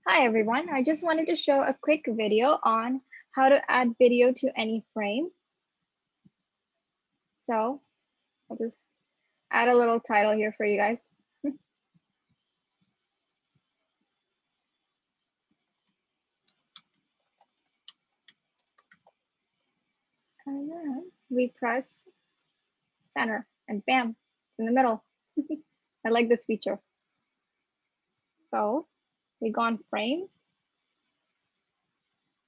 Hi everyone, I just wanted to show a quick video on how to add video to any frame. So I'll just add a little title here for you guys. And then we press center and bam, it's in the middle. I like this feature. So we go on frames.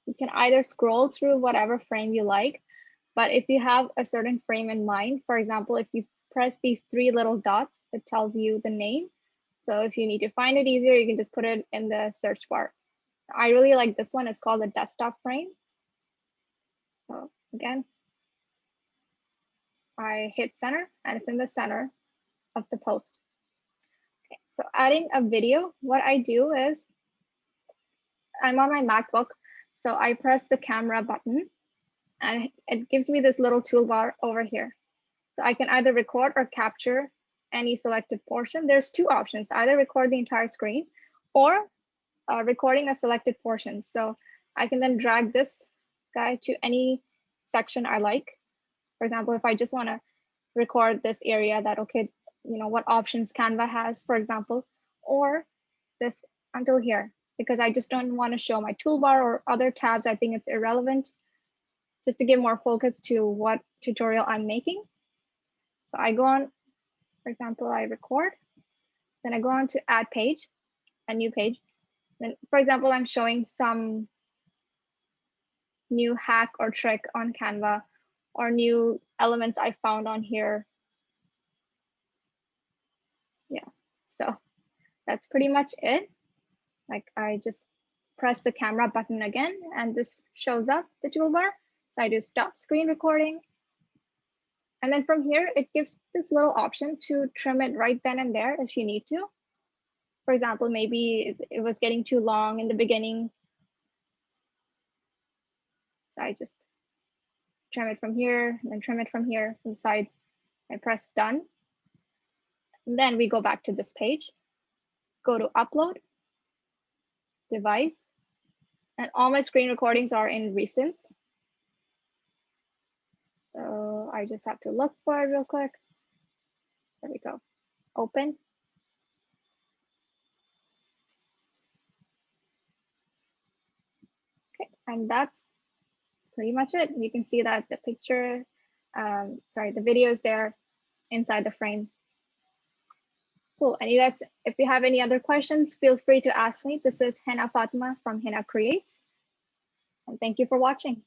You can either scroll through whatever frame you like, but if you have a certain frame in mind, for example, if you press these three little dots, it tells you the name. So if you need to find it easier, you can just put it in the search bar. I really like this one. It's called a desktop frame. So again, I hit center and it's in the center of the post. Okay, so adding a video, what I do is I'm on my MacBook. So I press the camera button and it gives me this little toolbar over here. So I can either record or capture any selected portion. There's two options, either record the entire screen or recording a selected portion. So I can then drag this guy to any section I like. For example, if I just want to record this area that, okay, you know, what options Canva has, for example, or this until here, because I just don't want to show my toolbar or other tabs. I think it's irrelevant, just to give more focus to what tutorial I'm making. So I go on, for example, I record, then I go on to add page, a new page. Then, for example, I'm showing some new hack or trick on Canva or new elements I found on here. Yeah, so that's pretty much it. Like I just press the camera button again and this shows up the toolbar. So I do stop screen recording. And then from here, it gives this little option to trim it right then and there if you need to. For example, maybe it was getting too long in the beginning. So I just trim it from here and then trim it from here from the sides. I press done. And then we go back to this page, go to upload, device, and all my screen recordings are in recents. So I just have to look for it real quick. There we go. Open. Okay, and that's pretty much it. You can see that the picture, the video is there inside the frame. Cool. And you guys, if you have any other questions, feel free to ask me. This is Hena Fatima from Hena Creates. And thank you for watching.